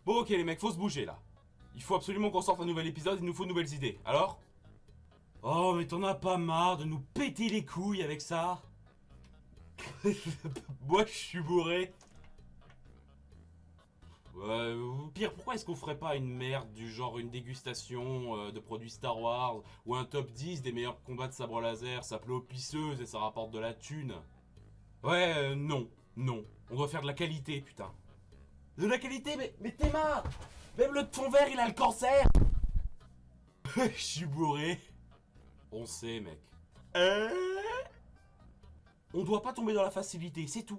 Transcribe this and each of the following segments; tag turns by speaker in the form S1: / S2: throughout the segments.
S1: Bon ok les mecs, faut se bouger là. Il faut absolument qu'on sorte un nouvel épisode, il nous faut de nouvelles idées. Alors? Oh mais t'en as pas marre de nous péter les couilles avec ça? Moi je suis bourré. Pire, pourquoi est-ce qu'on ferait pas une merde du genre une dégustation de produits Star Wars ou un top 10 des meilleurs combats de sabre laser, ça plaît aux pisseuses et ça rapporte de la thune? Ouais, non, non. On doit faire de la qualité, putain. De la qualité, mais Théma! Même le fond vert, il a le cancer! Je suis bourré. On sait, mec. On doit pas tomber dans la facilité, c'est tout.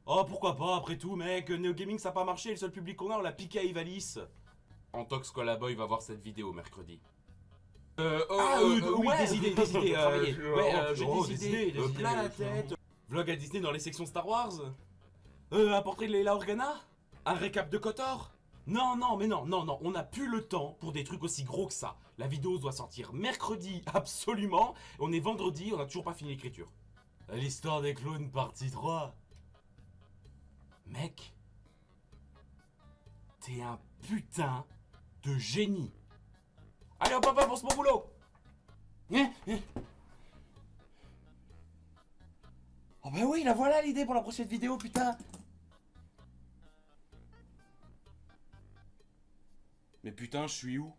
S1: Oh, pourquoi pas, après tout, mec. Neo Gaming, ça a pas marché, le seul public qu'on a, on l'a piqué à Ivalice. Antox Colaboy va voir cette vidéo mercredi. Oui, des idées, j'ai des idées, plein la tête. Vlog à Disney dans les sections Star Wars. Un portrait de Leila Organa. Un récap de Kotor. Non, on n'a plus le temps pour des trucs aussi gros que ça. La vidéo doit sortir mercredi, absolument. On est vendredi, on a toujours pas fini l'écriture. L'histoire des clones, partie 3. Mec, t'es un putain de génie. Allez hop hop hop, on se met au boulot. Oh bah oui, la voilà l'idée pour la prochaine vidéo, putain. Mais putain, je suis où?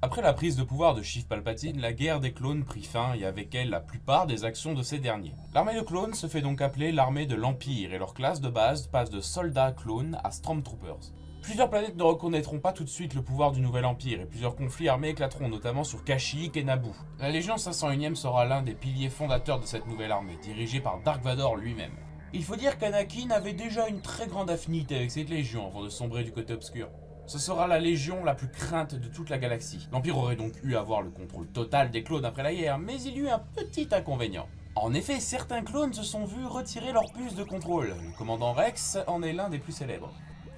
S1: Après la prise de pouvoir de Sheev Palpatine, la guerre des clones prit fin et avec elle la plupart des actions de ces derniers. L'armée de clones se fait donc appeler l'armée de l'Empire et leur classe de base passe de soldats clones à Stormtroopers. Plusieurs planètes ne reconnaîtront pas tout de suite le pouvoir du nouvel empire et plusieurs conflits armés éclateront notamment sur Kashyyyk et Naboo. La Légion 501e sera l'un des piliers fondateurs de cette nouvelle armée, dirigée par Dark Vador lui-même. Il faut dire qu'Anakin avait déjà une très grande affinité avec cette légion avant de sombrer du côté obscur. Ce sera la légion la plus crainte de toute la galaxie. L'Empire aurait donc eu à avoir le contrôle total des clones après la guerre, mais il y eut un petit inconvénient. En effet, certains clones se sont vus retirer leur puce de contrôle. Le commandant Rex en est l'un des plus célèbres.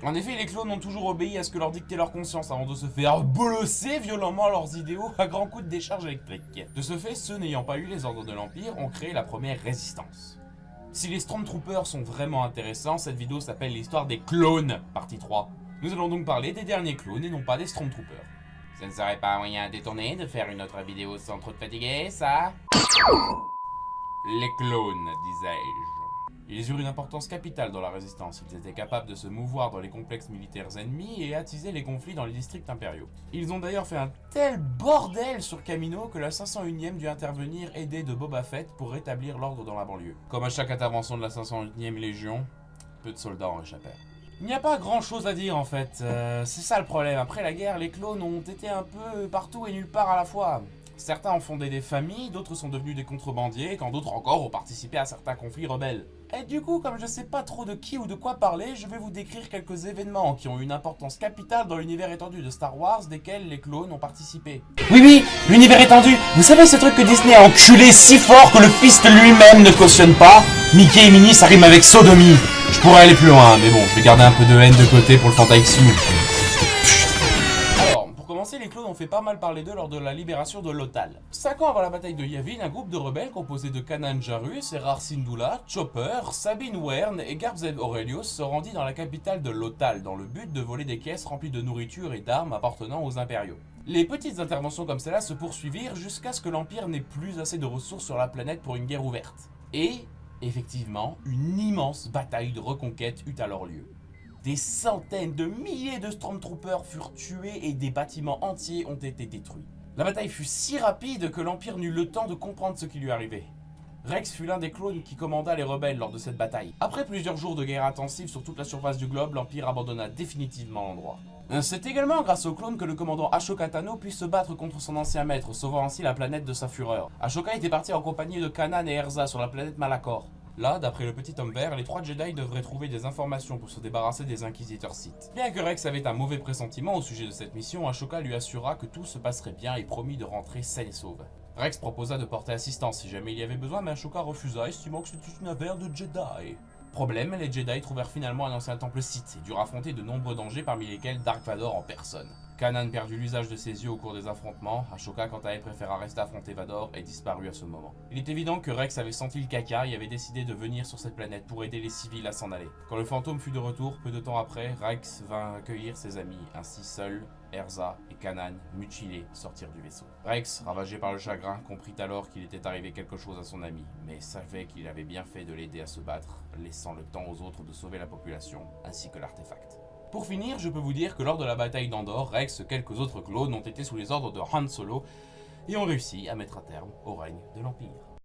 S1: En effet, les clones ont toujours obéi à ce que leur dictait leur conscience avant de se faire bolosser violemment leurs idéaux à grands coups de décharge électrique. De ce fait, ceux n'ayant pas eu les ordres de l'Empire ont créé la première résistance. Si les Stormtroopers sont vraiment intéressants, cette vidéo s'appelle l'histoire des clones, partie 3. Nous allons donc parler des derniers clones et non pas des Stormtroopers. Ce ne serait pas un moyen détourné de faire une autre vidéo sans trop te fatiguer, ça? Les clones, disais-je. Ils eurent une importance capitale dans la résistance. Ils étaient capables de se mouvoir dans les complexes militaires ennemis et attiser les conflits dans les districts impériaux. Ils ont d'ailleurs fait un tel bordel sur Kamino que la 501e dut intervenir aidée de Boba Fett pour rétablir l'ordre dans la banlieue. Comme à chaque intervention de la 501e Légion, peu de soldats en échappèrent. Il n'y a pas grand chose à dire en fait, c'est ça le problème. Après la guerre, les clones ont été un peu partout et nulle part à la fois. Certains ont fondé des familles, d'autres sont devenus des contrebandiers, quand d'autres encore ont participé à certains conflits rebelles. Et du coup, comme je sais pas trop de qui ou de quoi parler, je vais vous décrire quelques événements qui ont une importance capitale dans l'univers étendu de Star Wars, desquels les clones ont participé. Oui, l'univers étendu. Vous savez ce truc que Disney a enculé si fort que le fist lui-même ne cautionne pas? Mickey et Minnie, ça rime avec sodomie. Je pourrais aller plus loin, mais bon, je vais garder un peu de haine de côté pour le Fantaxi. Alors, pour commencer, les clones ont fait pas mal parler d'eux lors de la libération de Lothal. 5 ans avant la bataille de Yavin, un groupe de rebelles composé de Kanan Jarrus, Erar Syndulla, Chopper, Sabine Wern et Garb Aurelius se rendit dans la capitale de Lothal dans le but de voler des caisses remplies de nourriture et d'armes appartenant aux impériaux. Les petites interventions comme celle-là se poursuivirent jusqu'à ce que l'Empire n'ait plus assez de ressources sur la planète pour une guerre ouverte. Et, effectivement, une immense bataille de reconquête eut alors lieu. Des centaines de milliers de Stormtroopers furent tués et des bâtiments entiers ont été détruits. La bataille fut si rapide que l'Empire n'eut le temps de comprendre ce qui lui arrivait. Rex fut l'un des clones qui commanda les rebelles lors de cette bataille. Après plusieurs jours de guerre intensive sur toute la surface du globe, l'Empire abandonna définitivement l'endroit. C'est également grâce aux clones que le commandant Ashoka Tano put se battre contre son ancien maître, sauvant ainsi la planète de sa fureur. Ashoka était parti en compagnie de Kanan et Erza sur la planète Malachor. Là, d'après le petit homme vert, les 3 Jedi devraient trouver des informations pour se débarrasser des inquisiteurs Sith. Bien que Rex avait un mauvais pressentiment au sujet de cette mission, Ashoka lui assura que tout se passerait bien et promit de rentrer saine et sauve. Rex proposa de porter assistance si jamais il y avait besoin, mais Ashoka refusa, estimant que c'était une affaire de Jedi. Problème, les Jedi trouvèrent finalement un ancien temple Sith et durent affronter de nombreux dangers parmi lesquels Dark Vador en personne. Kanan perdit l'usage de ses yeux au cours des affrontements, Ashoka quant à elle préféra rester affronter Vador et disparut à ce moment. Il est évident que Rex avait senti le caca et avait décidé de venir sur cette planète pour aider les civils à s'en aller. Quand le fantôme fut de retour, peu de temps après, Rex vint accueillir ses amis, ainsi seuls, Erza et Kanan, mutilés, sortirent du vaisseau. Rex, ravagé par le chagrin, comprit alors qu'il était arrivé quelque chose à son ami, mais savait qu'il avait bien fait de l'aider à se battre, laissant le temps aux autres de sauver la population, ainsi que l'artefact. Pour finir, je peux vous dire que lors de la bataille d'Andorre, Rex et quelques autres clones ont été sous les ordres de Han Solo et ont réussi à mettre un terme au règne de l'Empire.